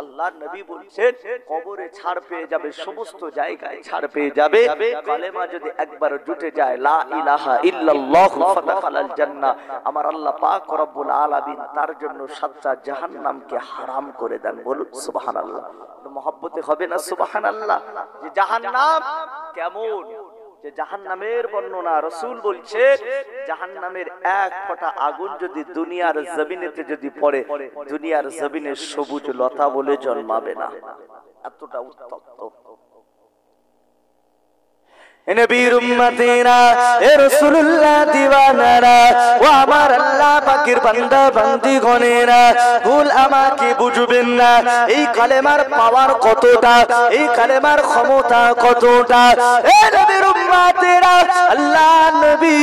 আল্লাহ নবী বলছেন কবরে ছাড় পেয়ে যাবে, সমস্ত জায়গায় ছাড় পেয়ে যাবে। কালেমা যদি একবার জুটে যায়, লা ইলাহা ইল্লাল্লাহ ফাদাখালাল জান্নাহ, আমার আল্লাহ পাক রব্বুল আলামিন তার জন্য 7টা জাহান্নামকে হারাম করে দেন। বলুন সুবহানাল্লাহ। মহব্বতে হবে না সুবহানাল্লাহ? যে জাহান্নাম কেমন, যে জাহান্নামের বর্ণনা রাসূল বলছেন, জাহান্নামের এক ফোঁটা আগুন যদি দুনিয়ার জমিনেতে যদি পড়ে, দুনিয়ার জমিনে সবুজ লতা বলে জন্মাবে না, এতটা উত্তপ্ত। নবীর উম্মতেরা, এ রাসূলুল্লাহ দিওয়ানারা, ও আমার আল্লাহ পাকের বান্দা বান্দীগণেরা, ভুল আমাকে বুঝবেন না। এই কালেমার পাওয়ার কতটা, এই কালেমার ক্ষমতা কতটা। এ নবীর উম্মতেরা, আল্লাহ নবী,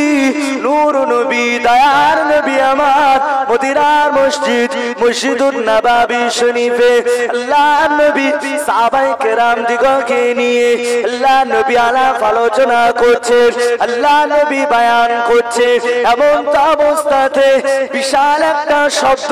নূর নবী, দয়ার নবী আমার মদিনার মসজিদ মসজিদুন নববী শরীফে আল্লাহ নবী সাহাবায়ে কেরাম দিগকে নিয়ে আল্লাহ নবী আলাপ আলোচনা করছেন, আল্লাহ নবী বয়ান করছেন। এমন অবস্থাতে বিশাল একটা শব্দ,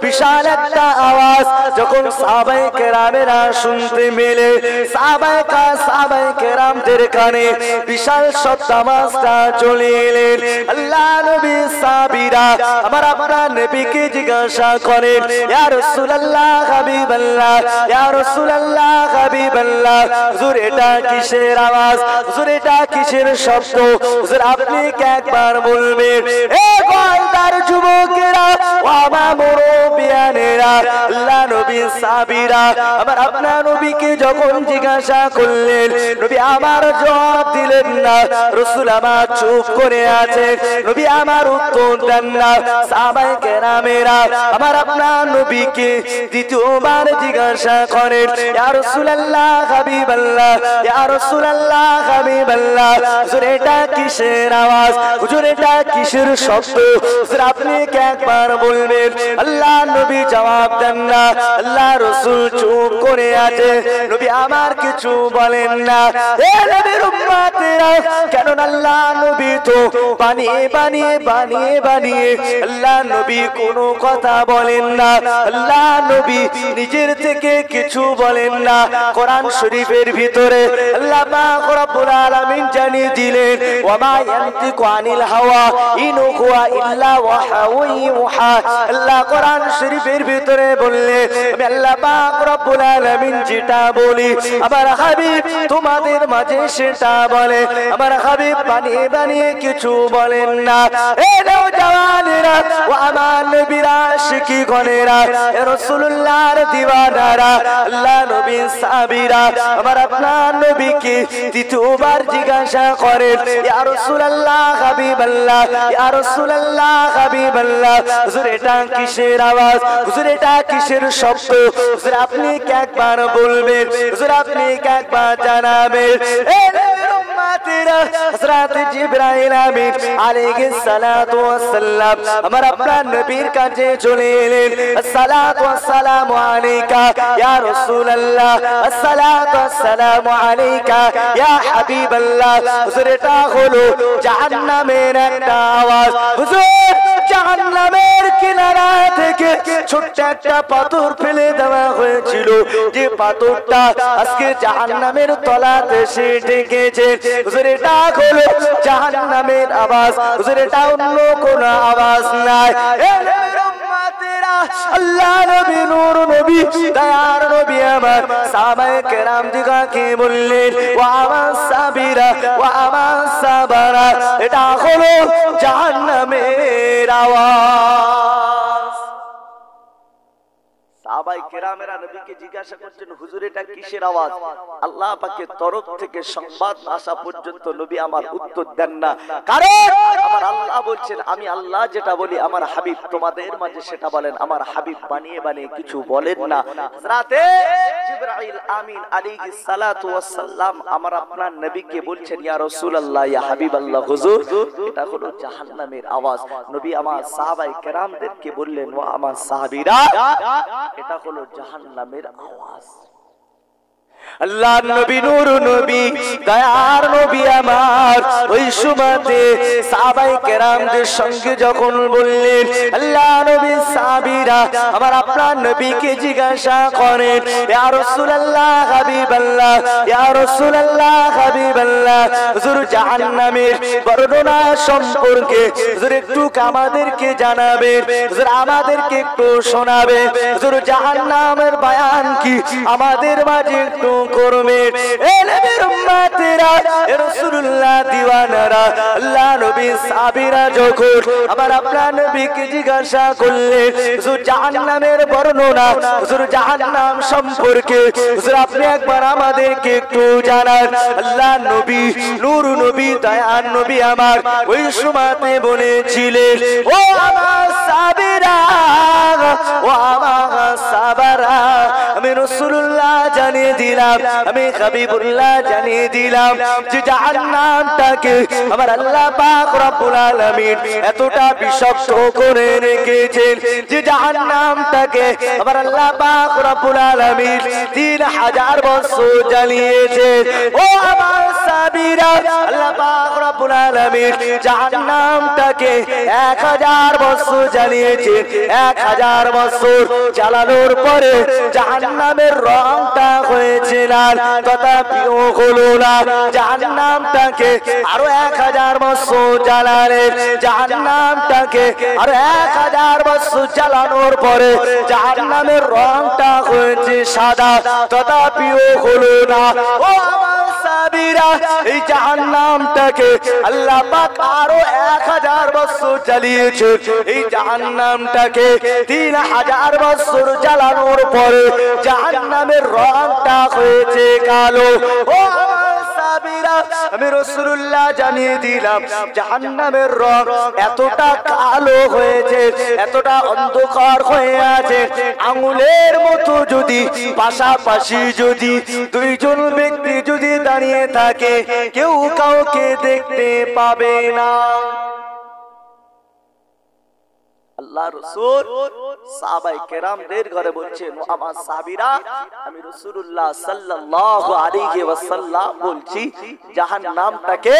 বিশাল একটা আওয়াজ যখন সাহাবায়ে কেরামেরা শুনতে মেলে, সাহাবায়ে কেরামদের কানে বিশাল শব্দ আওয়াজটা চলে এলেন। আল্লাহ নবী সাহাবীরা আমার আপনার নবীকে জিজ্ঞাসা করেন, ইয়া রাসূলুল্লাহ হাবিবাল্লাহ, ইয়া রাসূলুল্লাহ হাবিবাল্লাহ, হুজুর এটা কিসের আওয়াজ, হুজুর এটা কিসের শব্দ, হুজুর আপনি কি একবার বলবেন? এ গোয়ালদার যুবকেরা, ও আমার মুরব্বিয়ানেরা, আল্লাহ নবী সাহাবীরা আমার আপনার নবীকে যখন জিজ্ঞাসা করলেন, নবী আমার জবাব দিলেন না, রাসূল আমার চুপ করে আছে, নবী আমার উত্তর দেন না। সাহাবায়ে কেরামেরা আমার আপনার নবীকে দ্বিতীয়বার জিজ্ঞাসা করেন, ইয়া রাসূলুল্লাহ হাবিবাল্লাহ, ইয়া রাসূলুল্লাহ হাবিবাল্লাহ, হুজুর এটা কিসের আওয়াজ, হুজুর এটা কিসের শব্দ, হুজুর আপনি কি একবার বলবেন? আল্লাহ নবী জবাব দেন না, আল্লাহ রাসূল চুপ করে আছে, নবী আমার কিছু বলেন না। এ নবীর উম্মতেরা, কেন আল্লাহ নবী তো বানিয়ে বানিয়ে বানিয়ে বানিয়ে আল্লাহ নবী কোনো কথা বলেন না, আল্লাহ নবী নিজের থেকে কিছু বলেন না। কোরআন শরীফের ভিতরে আল্লাহ পাক রব্বুল আলামিন জানিয়ে দিলেন, ওয়া মা ইয়ানতিকু আনিল হাওয়া ইন হুয়া ইল্লা ওয়াহয়ুন ইউহা। আল্লাহ কোরআন শরীফের ভিতরে বললেন, আমি আল্লাহ পাক রব্বুল আলামিন যেটা বলি আমার হাবিব তোমাদের মাঝে সেটা বলে, আমার হাবিব বানিয়ে বানিয়ে কিছু বলেন না। এ নওজওয়ানেরা, ও আমার নবীর আশিকগণেরা, এ রাসূলুল্লাহর দিওয়ানারা, আল্লাহ নবীর সাহাবীরা আমার আপনার নবীকে দ্বিতীয়বার জিজ্ঞাসা করেন, ইয়া রাসূলুল্লাহ হাবিবাল্লাহ, ইয়া রাসূলুল্লাহ হাবিবাল্লাহ, হুজুর এটা কিসের আওয়াজ, হুজুর এটা কিসের শব্দ, হুজুর আপনি কি একবার বলবেন, হুজুর আপনি কি একবার জানাবেন? এ উম্মতেরা, হযরত জিবরাইল আমিন আলাইহিস সালাতু ওয়াস সালাম আমার আপনার নবীর কাছে চলে এলেন, আসসালাতু ওয়াসসালামু আলাইকা ইয়া রাসূলুল্লাহ, আসসালাতু ওয়াসসালামু আলাইকা ইয়া হাবিবাল্লাহ। হুজুর এটা হলো জাহান্নামের একটা আওয়াজ, হুজুর জাহান্নামের কিনারা থেকে ছোট্ট একটা পাথর ফেলে দেওয়া হয়েছিল, যে পাথরটা আজকে জাহান্নামের তলাতে এসে ঠেকেছে। হুজুর এটা হলো জাহান্নামের আওয়াজ, হুজুর এটা অন্য কোনো আওয়াজ নাই। আল্লাহ নবী, নূর নবী, দয়ার নবী আমার সাহাবায়ে কেরাম দিগকে বললেন, ওয়া আমার সাহাবীরা, ওয়া আমার সাহাবারা, এটা হলো জাহান্নামের আওয়াজ। সাহাবায়ে কেরামেরা নবীকে জিজ্ঞাসা করছেন, হুজুর এটা কিসের আওয়াজ? আল্লাহ পাকের তরফ থেকে সংবাদ আসা পর্যন্ত নবী আমার উত্তর দেন না, কারণ আমার আল্লাহ বলছেন, আমি আল্লাহ যেটা বলি আমার হাবিব তোমাদের মাঝে সেটা বলেন। আমার হাবিব বানিয়ে বানিয়ে কিছু বলেন না। হযরতে জিবরাইল আমিন আলাইহিস সালাতু ওয়াস সালাম আমার আপনার নবীকে বলছেন, ইয়া রাসূলুল্লাহ, ইয়া হাবিবাল্লাহ, হুজুর এটা হলো জাহান্নামের আওয়াজ। নবী আমার সাহাবায়ে কেরামদেরকে বললেন, ও আমার সাহাবীরা, এটা হলো জাহান্নামের আওয়াজ। আল্লাহ নবী নূর নবী দয়ার নবী আমার ওই সময়তে সাহাবায়ে কেরামদের সঙ্গে যখন বললেন আল্লাহ নবী সাহাবীরা আমার আপনার নবীকে জিজ্ঞাসা করেন ইয়া রাসূলুল্লাহ হাবিবাল্লাহ ইয়া রাসূলুল্লাহ হাবিবাল্লাহ হুজুর জাহান্নামের বর্ণনা সম্পর্কে হুজুর একটু আমাদেরকে জানাবেন হুজুর আমাদেরকে একটু শোনাবেন হুজুর জাহান্নামের বয়ান কি আমাদের মাঝে একটু করবেন এ নবীর উম্মতেরা এ রাসূলুল্লাহ দিওয়ানারা আল্লাহ নবী সাহাবীরা যখন আমার আপনার নবীকে জিজ্ঞাসা করলেন হুজুর জাহান্নামের বর্ণনা হুজুর জাহান্নাম সম্পর্কে হুজুর আপনি একবার আমাদেরকে একটু জানান আল্লাহ নবী নূর নবী দয়ার নবী আমার ওই সময়তে বলেছিলেন ও আমার সাহাবীরা ও আমার সাহাবারা আমি রাসূলুল্লাহ জানিয়ে দিলাম আমি হাবিবুল্লাহ জানিয়ে দিলাম যে জাহান্নামটাকে আমার আল্লাহ পাক রব্বুল আলামিন এতটা বিষাক্ত করে রেখেছেন যে জাহান্নামটাকে আমার আল্লাহ পাক রব্বুল আলামিন 3000 বছর জ্বালিয়েছেন ও আমার সাহাবীরা আল্লাহ পাক রব্বুল আলামিন জাহান্নামটাকে 1000 বছর জ্বালিয়েছেন 1000 বছর জ্বালানোর পরে জাহান্নামের রংটা হয়েছে লাল তথাপিও হলো না জাহান্নামটাকে আরো 1000 বছর জ্বালালেন জাহান্নামটাকে আরো 1000 বছর জ্বালানোর পরে জাহান্নামের রংটা হয়েছে সাদা তথাপিও হলো না ও আমার সাহাবীরা এই জাহান্নামটাকে আল্লাহ পাক আরো 1000 বছর জ্বালিয়েছেন এই জাহান্নামটাকে 3000 বছর জ্বালানোর পরে জাহান্নামের রংটা হয়েছে কালো ও আমার সাহাবীরা আমি রাসূলুল্লাহ জানিয়ে দিলাম জাহান্নামের রং এতটা কালো হয়েছে এতটা অন্ধকার হয়ে আছে আঙ্গুলের মতো যদি পাশাপাশি যদি দুইজন ব্যক্তি যদি দাঁড়িয়ে থাকে কেউ কাউকে দেখতে পাবে না আল্লাহ রাসূল সাহাবায়ে কেরামদের ঘরে বলছেন ও আমার সাহাবীরা আমি রাসূলুল্লাহ সাল্লাল্লাহু আলাইহি ওয়াসাল্লাম বলছি জাহান্নামটাকে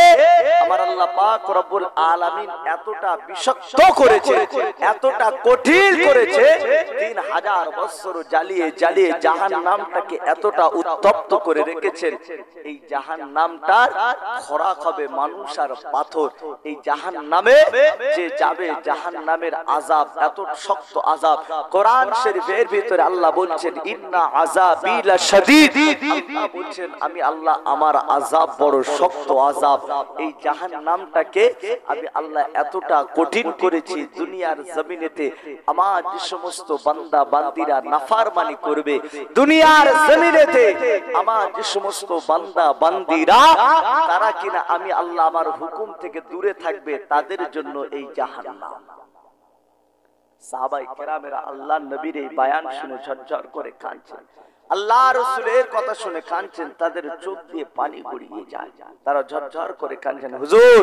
আমার আল্লাহ পাক রব্বুল আলামিন এতটা বিষাক্ত করেছে এতটা কঠিন করেছে 3000 বছর জ্বালিয়ে জ্বালিয়ে জাহান্নামটাকে এতটা উত্তপ্ত করে রেখেছেন এই জাহান্নামটার খোরাক হবে মানুষ আর পাথর এই জাহান্নামে যে যাবে জাহান্নামের আযাব এত শক্ত আযাব কোরআন শরীফের ভিতরে আল্লাহ বলছেন ইন্না আযাবি লাশাদীদ আল্লাহ বলছেন আমি আল্লাহ আমার আযাব বড় শক্ত আযাব এই জাহান্নামটাকে আমি আল্লাহ এতটা কঠিন করেছি দুনিয়ার জমিনেতে আমার যে সমস্ত বান্দা বান্দীরা নাফরমানি করবে দুনিয়ার জমিনেতে আমার যে সমস্ত বান্দা বান্দীরা তারা কিনা আমি আল্লাহ আমার হুকুম থেকে দূরে থাকবে তাদের জন্য এই জাহান্নাম সাহাবায়ে কেরামেরা আল্লাহর নবীর এই বয়ান শুনে ঝরঝর করে কাঁদছেন আল্লাহ রাসূলের কথা শুনে কাঁদছেন তাদের চোখ দিয়ে পানি গড়িয়ে যায় তারা ঝরঝর করে কাঁদছেন হুজুর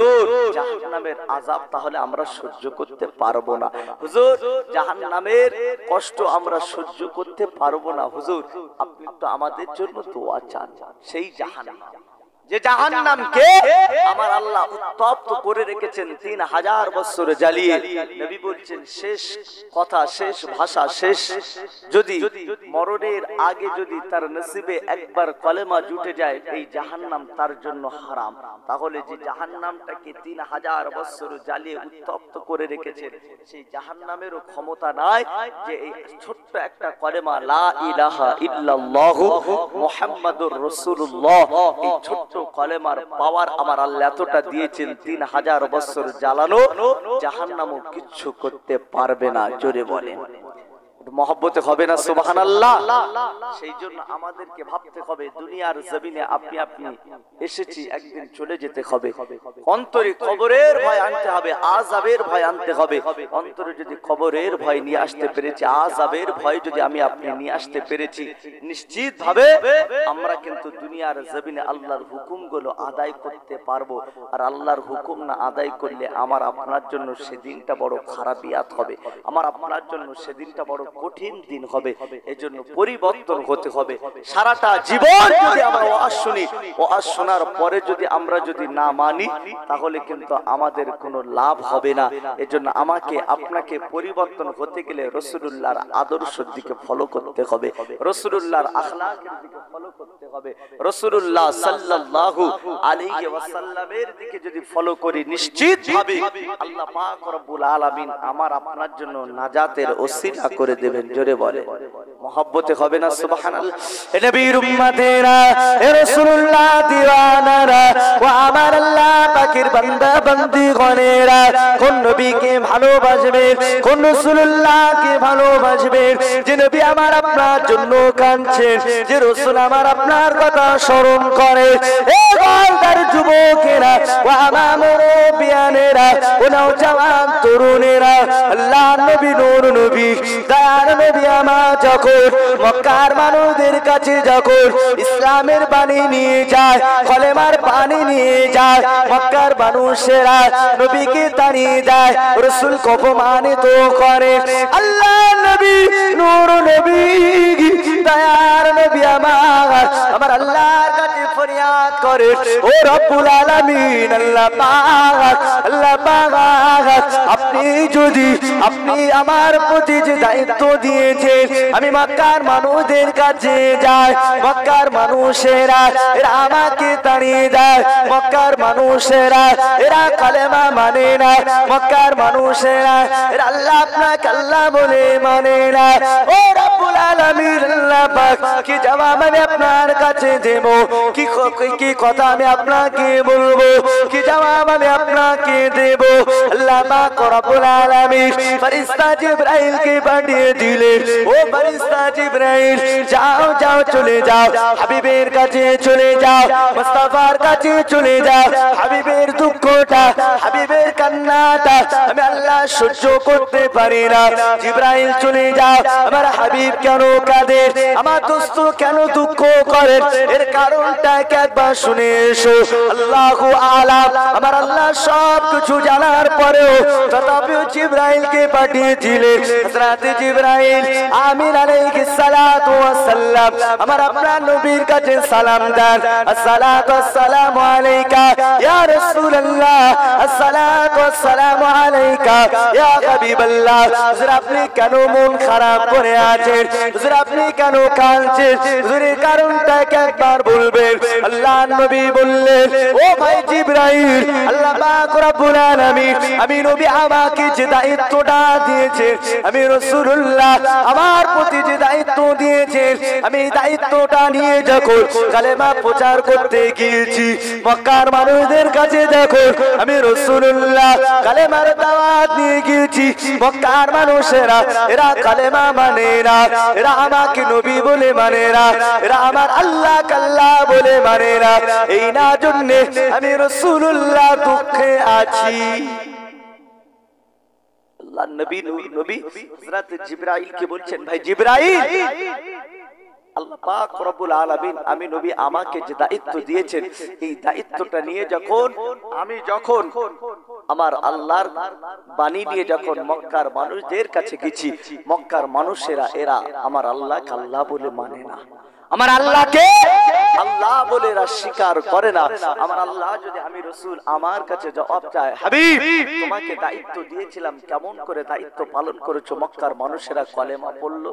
জাহান্নামের আযাব তাহলে আমরা সহ্য করতে পারবো না হুজুর জাহান্নামের কষ্ট আমরা সহ্য করতে পারবো না হুজুর আপনি তো আমাদের জন্য দোয়া চান সেই জাহান্নাম যে জাহান্নামকে আমার আল্লাহ উত্তপ্ত করে রেখেছেন 3000 বছর জ্বালিয়ে নবী বলছেন শেষ কথা শেষ ভাষা শেষ যদি মরণের আগে যদি তার নসিবে একবার কলেমা জুটে যায় এই জাহান্নাম তার জন্য হারাম তাহলে যে জাহান্নামটাকে 3000 বছর জ্বালিয়ে উত্তপ্ত করে রেখেছেন সেই জাহান্নামেরও ক্ষমতা নাই যে এই ছোট্ট একটা কলেমা লা ইলাহা ইল্লাল্লাহু মুহাম্মাদুর রাসূলুল্লাহ এই ছোট্ট কলেমার পাওয়ার আমার আল্লাহ এতটা দিয়েছেন 3000 বছর জ্বালানো জাহান্নামও কিচ্ছু করতে পারবে না জোরে বলেন মহব্বতে হবে না সুবহানাল্লাহ সেই জন্য আমাদেরকে ভাবতে হবে দুনিয়ার জমিনে আপনি এসেছি একদিন চলে যেতে হবে অন্তরে কবরের ভয় আনতে হবে আযাবের ভয় আনতে হবে অন্তরে যদি কবরের ভয় নিয়ে আসতে পেরেছি আযাবের ভয় যদি আমি আপনি নিয়ে আসতে পেরেছি নিশ্চিতভাবে আমরা কিন্তু দুনিয়ার জমিনে আল্লাহর হুকুমগুলো আদায় করতে পারবো আর আল্লাহর হুকুম না আদায় করলে আমার আপনার জন্য সেদিনটা বড় খারাপিয়াত হবে আমার আপনার জন্য সেদিনটা বড় কঠিন দিন হবে। এজন্য পরিবর্তন হতে হবে। সারাটা জীবন যদি আমরা ওয়াজ শুনি, ওয়াজ শোনার পরে যদি আমরা যদি না মানি, তাহলে কিন্তু আমাদের কোনো লাভ হবে না। এজন্য আমাকে আপনাকে পরিবর্তন হতে গেলে রাসূলুল্লাহর আদর্শের দিকে ফলো করতে হবে, রাসূলুল্লাহর আখলাকের দিকে ফলো করতে হবে। রাসূলুল্লাহ সাল্লাল্লাহু আলাইহি ওয়াসাল্লামের দিকে যদি ফলো করি, নিশ্চিতভাবে আল্লাহ পাক রব্বুল আলামিন আমার আপনার জন্য নাজাতের ওসিলা করে দেবেন। জোরে বলে মহব্বতে হবে না? সুবহানাল্লাহ। এ নবীর উম্মতেরা, এ রাসূলুল্লাহ দিওয়ানারা, ও আমার আল্লাহ পাকের বান্দা বান্দীগণেরা, কোন নবীকে ভালোবাসবে, কোন রাসূলুল্লাহকে ভালোবাসবে, যে নবী আমার আপনার জন্য কাঁদছেন, যে রাসূল আমার আপনার কথা স্মরণ করে। এ গোলদার যুবকেরা, ও আমার মুরব্বিয়ানেরা, ও নওজওয়ান তরুণেরা, আল্লাহ নবী নূর নবী দয়ার নবী আমার যখন মক্কার মানুষদের কাছে যখন ইসলামের বাণী নিয়ে যায়, কলেমার পানি নিয়ে যায়, মক্কার মানুষেরা নবীকে তাড়িয়ে দেয়, রাসূল অপমানিত করে। আল্লাহ নবী নূর নবী দয়ার নবী আমার আল্লাহর কাছে ফরিয়াদ করে, ও রব্বুল আলামিন, আল্লাহ পাক, আল্লাহ পাক, আপনি আমার প্রতি যে দায়িত্ব দিয়েছেন, আমি মক্কার মানুষদের কাছে যাই, মক্কার মানুষেরা এরা আমাকে তাড়িয়ে দেয়, মক্কার মানুষেরা এরা কালেমা মানে না, মক্কার মানুষেরা এরা আল্লাহ আপনাকে আল্লাহ বলে মানে না। ও রব্বুল আলামিন, আল্লাহ পাক, কি জবাব আমি আপনার কাছে দেব, কি কথা আমি আপনাকে বলবো, কি জবাব আমি আপনাকে দেব? আল্লাহ পাক রব্বুল আলামিন ফেরেশতা জিবরাইলকে পাঠিয়ে দিলেন, ও ফেরেশতা জিবরাইল, যাও যাও চলে যাও, হাবিবের কাছে চলে যাও, মুস্তাফার কাছে চলে যাও, হাবিবের দুঃখটা, হাবিবের কান্নাটা আমি আল্লাহ সহ্য করতে পারি না। জিবরাইল চলে যাও, আমার হাবিব কেন কাঁদে, আমার দোস্ত কেন দুঃখ করে, এর কারণটা একবার শুনে এসো। আল্লাহু আলাম, আমার আল্লাহ সব কিছু জানার পরেও তথাপিও জিবরাইলকে পাঠিয়ে দিলেন। হযরত জিবরাইল আমিন আলাইহিস সালাতু ওয়াস সালাম আমার আপনার নবীর কাছে সালাম দেন, আসসালাতু ওয়াসসালামু আলাইকা ইয়া রাসূলুল্লাহ, আসসালাতু ওয়াসসালামু আলাইকা ইয়া হাবিবাল্লাহ। হুজুর আপনি কেন মন খারাপ করে আছেন, হুজুর আপনি কেন কাঁদছেন, হুজুরের কারণটা একবার বলবেন। আল্লাহর নবী বললেন, ও ভাই জিবরাইল, আল্লাহ পাক রব্বুল আলামিন আমি নবী আমাকে যে দায়িত্বটা দিয়েছেন, আমি রাসূলুল্লাহ আমার প্রতি যে দায়িত্ব দিয়েছেন, আমি দায়িত্বটা নিয়ে যখন কালেমা প্রচার করতে গিয়েছি, মক্কার মানুষদের কাছে দেখো আমি রাসূলুল্লাহ কালেমার দাওয়াত নিয়ে গিয়েছি, মক্কার মানুষেরা এরা কালেমা মানে না, এরা আমাকে নবী বলে মানে না, এরা আমার আল্লাহ কাল্লাহ বলে মানে না। এই না জন্য আমি রাসূলুল্লাহ দুঃখে আছি। আল্লাহ নবী নূর নবী হযরত জিবরাইলকে বলছেন, ভাই জিবরাইল, আল্লাহ পাক রব্বুল আলামিন আমি নবী আমাকে যে দায়িত্ব দিয়েছেন, এই দায়িত্বটা নিয়ে যখন আমার আল্লাহর বাণী নিয়ে যখন মক্কার মানুষদের কাছে গেছি, মক্কার মানুষেরা এরা আমার আল্লাহকে আল্লাহ বলে মানে না, আমার আল্লাহকে আল্লাহ বলে এরা স্বীকার করে না। আমার আল্লাহ যদি আমি রাসূল আমার কাছে জবাব চায়, হাবিব তোমাকে দায়িত্ব দিয়েছিলাম, কেমন করে দায়িত্ব পালন করেছো, মক্কার মানুষেরা কলেমা পড়লো।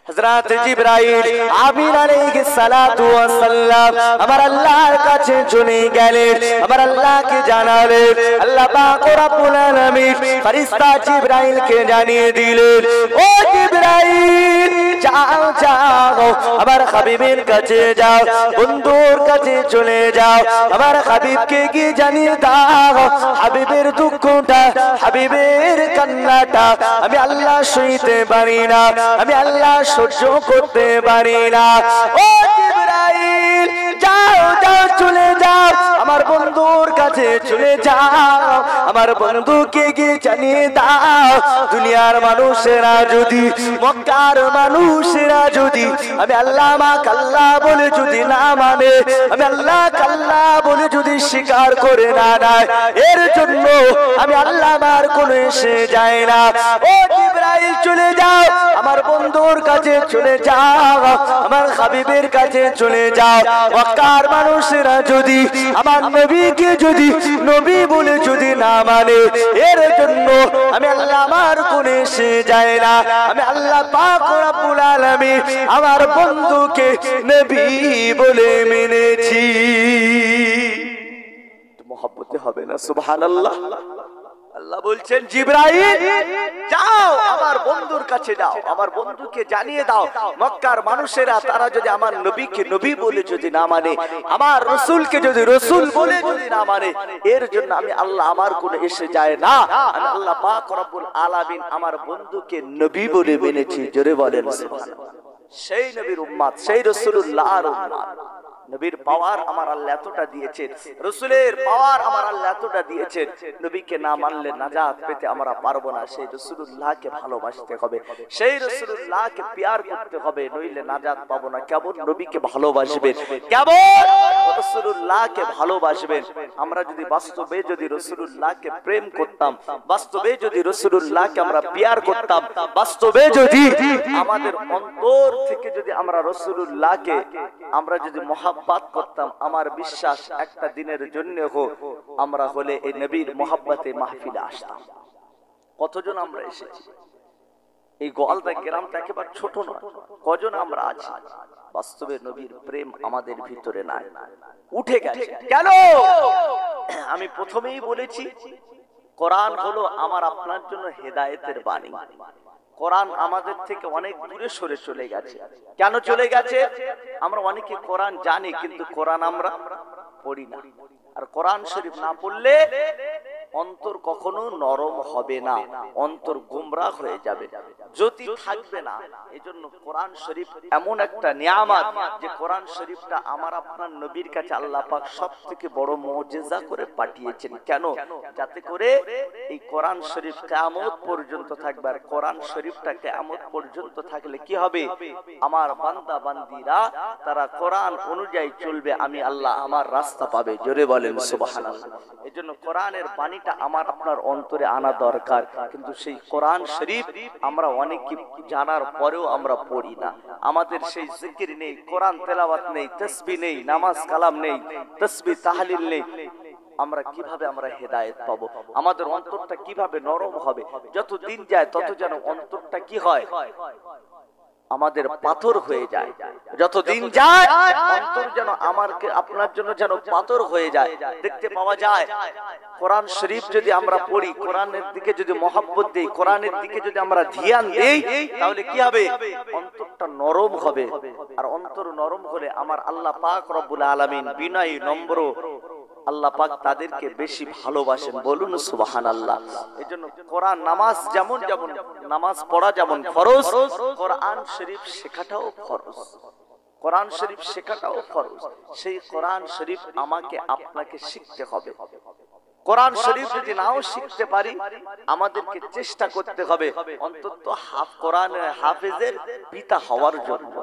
হযরত জিবরাইল আমিন আলাইহিস সালাতু ওয়াস সালাম আমার আল্লাহর কাছে চলে গেলেন, আমার আল্লাহকে জানালেন। আল্লাহ পাক রব্বুল আলামিন ফেরেশতা জিবরাইলকে জানিয়ে দিলেন, ও জিবরাইল যাও যাও, আমার হাবিবের কাছে যাও, বন্ধুর কাছে চলে যাও, আমার হাবিবকে গিয়ে জানিয়ে দাও হাবিবের দুঃখটা, হাবিবের কান্নাটা আমি আল্লাহ সইতে পারি না, আমি আল্লাহ সহ্য করতে পারি না। ও জিবরাইল যাও যাও চলে যাও, আমার বন্ধুর কাছে চলে যাও, আমার বন্ধুকে গিয়ে জানিয়ে দাও দুনিয়ার মানুষেরা যদি, মক্কার মানুষেরা যদি আমি আল্লাহ মা কাল্লাহ বলে যদি না মানে, আমি আল্লাহ কাল্লাহ বলে যদি স্বীকার করে না নেয়, এর জন্য আমি আল্লাহ মার কোনো এসে যায় না। ও জিবরাইল জিবরাইল চলে যাও আমার বন্ধুর কাছে চলে যাও আমার হাবিবের কাছে চলে যাও মক্কার মানুষেরা যদি আমার নবীকে যদি নবী বলে যদি না মানে এর জন্য আমি আল্লাহ আমার কোণে এসে যায় না আমি আল্লাহ পাক রব্বুল আলামিন আমার বন্ধুকে নবী বলে মেনেছি মহব্বতে হবে না সুবহানাল্লাহ আল্লাহ বলছেন জিবরাইল যাও আমার বন্ধুর কাছে যাও আমার বন্ধুকে জানিয়ে দাও মক্কার মানুষেরা তারা যদি আমার নবীকে নবী বলে যদি না মানে আমার রাসূলকে যদি রাসূল বলে যদি না মানে এর জন্য আমি আল্লাহ আমার কোণে এসে যায় না আমি আল্লাহ পাক রব্বুল আলামিন আমার বন্ধুকে নবী বলে মেনেছি জোরে বলেন সুবহানাল্লাহ সেই নবীর উম্মত সেই রাসূলুল্লাহর উম্মত নবীর পাওয়ার আমার আল্লাহ এতটা দিয়েছেন রাসূলের পাওয়ার আমার আল্লাহ এতটা দিয়েছেন নবীকে না মানলে নাজাত পেতে আমরা পারবো না সেই রাসূলুল্লাহকে ভালোবাসতে হবে সেই রাসূলুল্লাহকে প্যার করতে হবে নইলে নাজাত পাবো না কেবল নবীকে ভালোবাসবেন কেবল রাসূলুল্লাহকে ভালোবাসবেন আমরা যদি বাস্তবে যদি রাসূলুল্লাহকে প্রেম করতাম বাস্তবে যদি রাসূলুল্লাহকে আমরা প্যার করতাম বাস্তবে যদি আমাদের অন্তর থেকে যদি আমরা রাসূলুল্লাহকে আমরা যদি মহব্বত করতাম আমার বিশ্বাস একটা দিনের জন্য হোক আমরা হলে এই নবীর মহব্বতে মাহফিলে আসতাম কতজন আমরা এসেছি এই গোয়ালদা গ্রামটা একেবারে ছোট নয় কজন আমরা আছি বাস্তবে নবীর প্রেম আমাদের ভিতরে নাই উঠে গেছে কেন আমি প্রথমেই বলেছি কোরআন হলো আমার আপনার জন্য হেদায়েতের বাণী কোরআন আমাদের থেকে অনেক দূরে সরে চলে গেছে কেন চলে গেছে আমরা অনেকে কোরআন জানি কিন্তু কোরআন আমরা পড়ি না আর কোরআন শরীফ না পড়লে অন্তর কখনো নরম হবে না অন্তর গোমরাহ হয়ে যাবে জ্যোতি থাকবে না এজন্য কোরআন শরীফ এমন একটা নিয়ামত যে কোরআন শরীফটা আমার আপনার নবীর কাছে আল্লাহ পাক সবথেকে বড় মুজিজা করে পাঠিয়েছেন কেন যাতে করে এই কোরআন শরীফ কিয়ামত পর্যন্ত থাকবে আর কোরআন শরীফটা কিয়ামত পর্যন্ত থাকলে কি হবে আমার বান্দা বান্দীরা তারা কোরআন অনুযায়ী চলবে আমি আল্লাহ আমার রাস্তা পাবে জোরে বলেন সুবহানাল্লাহ এজন্য কোরআনের বাণীটা আমার আপনার অন্তরে আনা দরকার কিন্তু সেই কোরআন শরীফ আমরা অনেকে জানার পরেও আমরা পড়ি না আমাদের সেই জিকির নেই কোরআন তেলাওয়াত নেই তাসবিহ নেই নামাজ কালাম নেই তাসবিহ তাহলিল নেই আমরা কিভাবে আমরা হেদায়েত পাবো আমাদের অন্তরটা কিভাবে নরম হবে যত দিন যায় তত যেন অন্তরটা কি হয় আমাদের পাথর হয়ে যায় যত দিন যায় অন্তর যেন আমারকে আপনার জন্য যেন পাথর হয়ে যায় দেখতে পাওয়া যায় কোরআন শরীফ যদি আমরা পড়ি কোরআনের দিকে যদি মহব্বত দেই কোরআনের দিকে যদি আমরা ধ্যান দেই তাহলে কি হবে অন্তরটা নরম হবে আর অন্তর নরম হলে আমার আল্লাহ পাক রব্বুল আলামিন বিনয়ী নম্র আল্লাহ পাক তাদেরকে বেশি ভালোবাসেন বলুন সুবহানাল্লাহ এজন্য কোরআন নামাজ যেমন যেমন নামাজ পড়া যেমন ফরজ কোরআন শরীফ শেখাটাও ফরজ কোরআন শরীফ শেখাটাও ফরজ সেই কোরআন শরীফ আমাকে আপনাকে শিখতে হবে কোরআন শরীফ যদি নাও শিখতে পারি আমাদেরকে চেষ্টা করতে হবে অন্তত কোরআন হাফেজের পিতা হওয়ার জন্য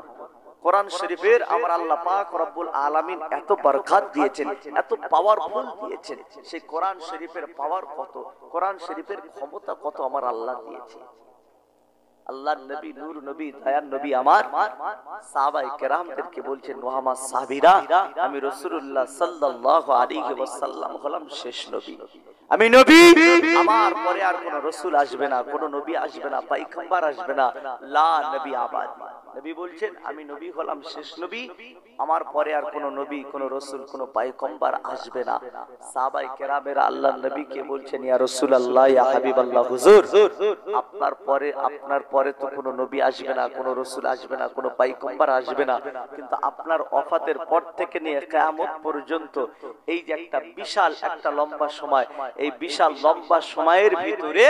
কোরআন শরীফের আমার আল্লাহ পাক রব্বুল আলামিন এত বরকত দিয়েছেন এত পাওয়ারফুল দিয়েছেন সেই কোরআন শরীফের পাওয়ার কত কোরআন শরীফের ক্ষমতা কত আমার আল্লাহ দিয়েছে আল্লাহর নবী নূর নবী দয়ার নবী আমার সাহাবায়ে কেরামদেরকে বলছেন মুহাম্মদ সাহাবীরা আমি রাসূলুল্লাহ সাল্লাল্লাহু আলাইহি ওয়াসাল্লাম হলাম শেষ নবী আমি নবী আমার পরে আর কোন রাসূল আসবে না কোন নবী আসবে না পয়গম্বর আসবে না লা নবী আবাদ নবী বলছেন আমি নবী হলাম শেষ নবী আমার পরে আর কোন নবী কোন রাসূল কোন পয়গম্বর আসবে না সাহাবায়ে কেরামেরা আল্লাহর নবীকে বলছেন ইয়া রাসূলুল্লাহ ইয়া হাবিবাল্লাহ হুজুর আপনার পরে তো কোন নবী আসবে না কোন রাসূল আসবে না কোন পয়গম্বর আসবে না কিন্তু আপনার ওফাতের পর থেকে নিয়ে কিয়ামত পর্যন্ত এই যে একটা বিশাল একটা লম্বা সময় এই বিশাল লম্বা সময়ের ভিতরে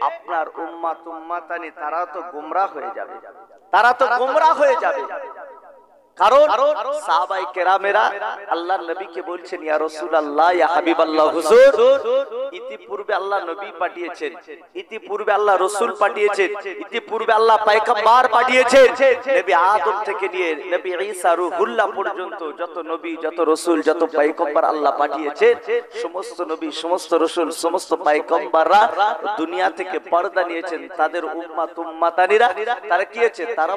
আপনার উম্মাতানি তারা তো গোমরাহ হয়ে যাবে তারা তো গোমরাহ হয়ে যাবে কারণ সাহাবায়ে কেরামেরা আল্লাহর নবীকে বলছেন ইয়া রাসূলুল্লাহ ইয়া হাবিবাল্লাহ হুজুর ইতিপূর্বে আল্লাহ নবী পাঠিয়েছেন, ইতিপূর্বে আল্লাহ রাসূল পাঠিয়েছেন, ইতিপূর্বে আল্লাহ পয়গম্বর পাঠিয়েছেন। নবী আদম থেকে নিয়ে নবী ঈসা রূহুল্লাহ পর্যন্ত যত নবী, যত রাসূল, যত পয়গম্বর আল্লাহ পাঠিয়েছেন, সমস্ত নবী, সমস্ত রাসূল, সমস্ত পয়গম্বররা দুনিয়া থেকে পর্দা নিয়েছেন। তাদের উম্মত উম্মাতানিরা তারা কি হয়েছে? তারা